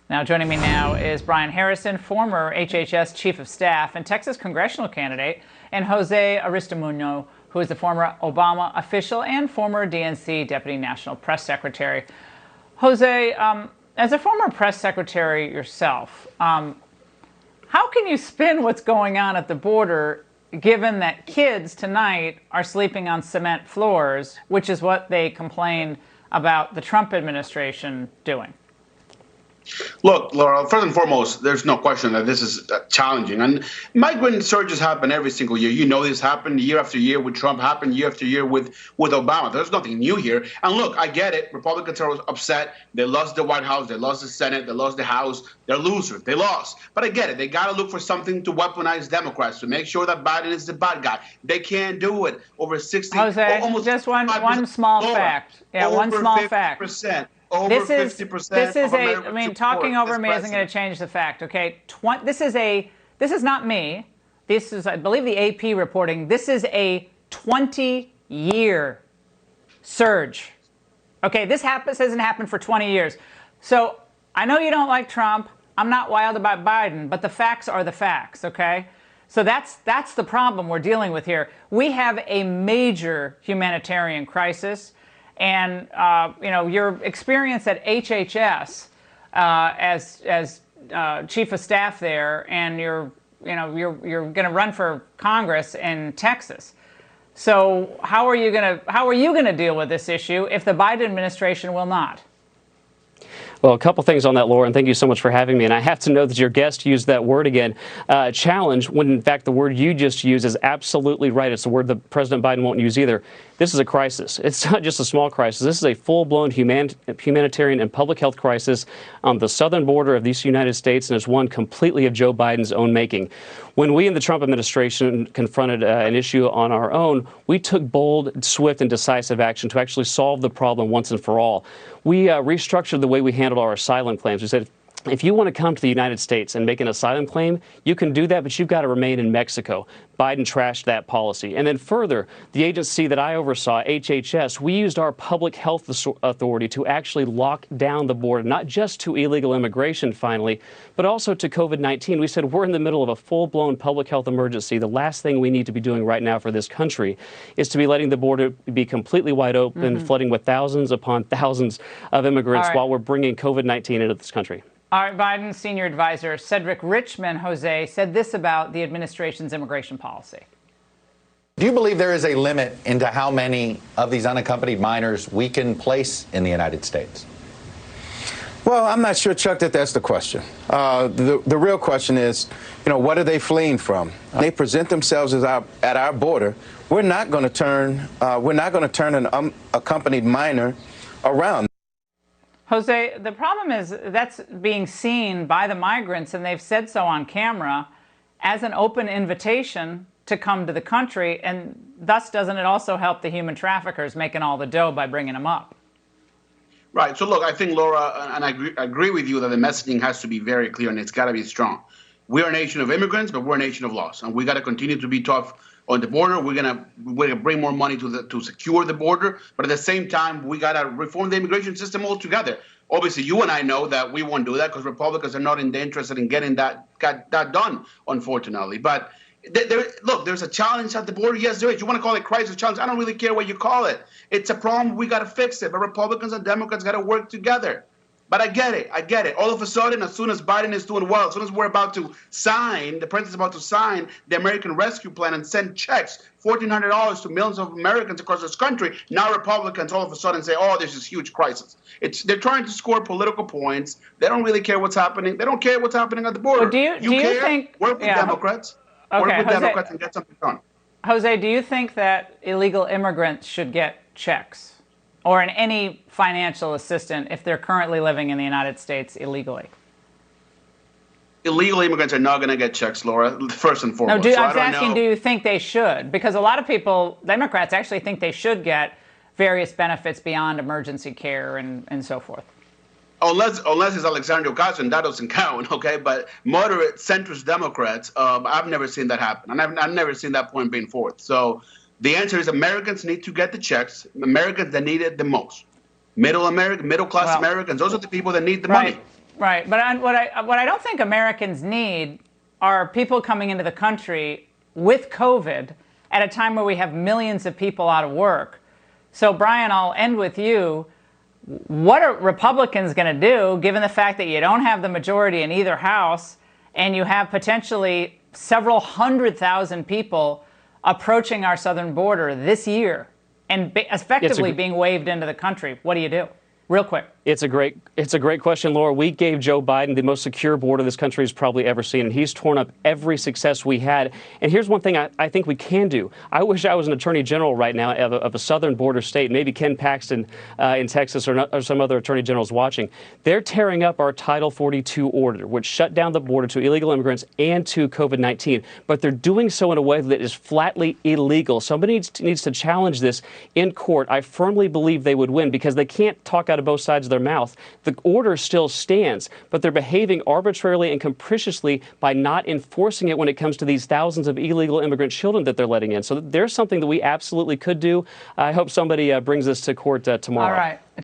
Now, joining me now is Brian Harrison, former HHS Chief of Staff and Texas congressional candidate, and Jose Aristimuño, who is the former Obama official and former DNC Deputy National Press Secretary. Jose, as a former press secretary yourself, how can you spin what's going on at the border, given that kids tonight are sleeping on cement floors, which is what they complained about the Trump administration doing? Look, Laura, first and foremost, there's no question that this is challenging. And migrant surges happen every single year. You know this happened year after year with Trump, happened year after year with Obama. There's nothing new here. And look, I get it. Republicans are upset. They lost the White House. They lost the Senate. They lost the House. They're losers. They lost. But I get it. They got to look for something to weaponize Democrats, to make sure that Biden is the bad guy. They can't do it. Over 60, Jose, almost just one small fact. Yeah, one small fact. Over 50%. I mean, talking over me isn't going to change the fact, okay? This is not me. This is, I believe, the AP reporting. This is a 20-year surge. Okay, this hasn't happened for 20 years. So I know you don't like Trump. I'm not wild about Biden, but the facts are the facts, okay? So that's the problem we're dealing with here. We have a major humanitarian crisis. And you know, your experience at HHS as chief of staff there, and you're going to run for Congress in Texas. So how are you going to deal with this issue if the Biden administration will not? Well, a couple things on that, Laura, and thank you so much for having me. And I have to know that your guest used that word again, challenge, when in fact the word you just used is absolutely right. It's a word that President Biden won't use either. This is a crisis. It's not just a small crisis. This is a full-blown humanitarian and public health crisis on the southern border of these United States, and it's one completely of Joe Biden's own making. When we in the Trump administration confronted an issue on our own, we took bold, swift, and decisive action to actually solve the problem once and for all. We restructured the way we handled our asylum claims. We said, if you want to come to the United States and make an asylum claim, you can do that, but you've got to remain in Mexico. Biden trashed that policy. And then further, the agency that I oversaw, HHS, we used our public health authority to actually lock down the border, not just to illegal immigration, finally, but also to COVID-19. We said we're in the middle of a full-blown public health emergency. The last thing we need to be doing right now for this country is to be letting the border be completely wide open, flooding with thousands upon thousands of immigrants while we're bringing COVID-19 into this country. All right, Biden's senior advisor, Cedric Richmond, Jose, said this about the administration's immigration policy. Do you believe there is a limit into how many of these unaccompanied minors we can place in the United States? Well, I'm not sure, Chuck, that that's the question. The real question is, you know, what are they fleeing from? They present themselves as at our border. We're not going to turn an unaccompanied minor around. Jose, the problem is that's being seen by the migrants, and they've said so on camera, as an open invitation to come to the country, and thus doesn't it also help the human traffickers making all the dough by bringing them up? Right. So look, I think, Laura, and I agree with you that the messaging has to be very clear and it's got to be strong. We're a nation of immigrants, but we're a nation of laws, and we got to continue to be tough on the border. We're gonna bring more money to secure the border, but at the same time, we gotta reform the immigration system altogether. Obviously, you and I know that we won't do that because Republicans are not interested in getting that done, unfortunately. But look, there's a challenge at the border. Yes, there is. You want to call it crisis challenge? I don't really care what you call it. It's a problem. We got to fix it. But Republicans and Democrats got to work together. But I get it. I get it. All of a sudden, as soon as Biden is doing well, as soon as we're about to sign, the president's about to sign the American Rescue Plan and send checks, $1,400 to millions of Americans across this country, now Republicans all of a sudden say, oh, there's this huge crisis. They're trying to score political points. They don't really care what's happening. They don't care what's happening at the border. Well, do you think, work with Democrats. Okay, work with Jose, Democrats and get something done. Jose, do you think that illegal immigrants should get checks or any financial assistance if they're currently living in the United States illegally? Illegal immigrants are not going to get checks, Laura, first and foremost. No, I was asking, do you think they should? Because a lot of people, Democrats, actually think they should get various benefits beyond emergency care and so forth. Unless it's Alexandria Ocasio, and that doesn't count, okay? But moderate centrist Democrats, I've never seen that happen. And I've never seen that point being forth. So the answer is Americans need to get the checks. Americans that need it the most. Middle class Americans, those are the people that need the money. Right, but what I don't think Americans need are people coming into the country with COVID at a time where we have millions of people out of work. So, Brian, I'll end with you. What are Republicans going to do, given the fact that you don't have the majority in either house and you have potentially several 100,000 people approaching our southern border this year and effectively being waved into the country? What do you do? Real quick. It's a great question, Laura. We gave Joe Biden the most secure border this country has probably ever seen, and he's torn up every success we had. And here's one thing I think we can do. I wish I was an attorney general right now of a southern border state, maybe Ken Paxton in Texas or some other attorney generals watching. They're tearing up our Title 42 order, which shut down the border to illegal immigrants and to COVID-19. But they're doing so in a way that is flatly illegal. Somebody needs to challenge this in court. I firmly believe they would win because they can't talk out of both sides of their mouth. The order still stands, but they're behaving arbitrarily and capriciously by not enforcing it when it comes to these thousands of illegal immigrant children that they're letting in. So there's something that we absolutely could do. I hope somebody brings this to court tomorrow. All right.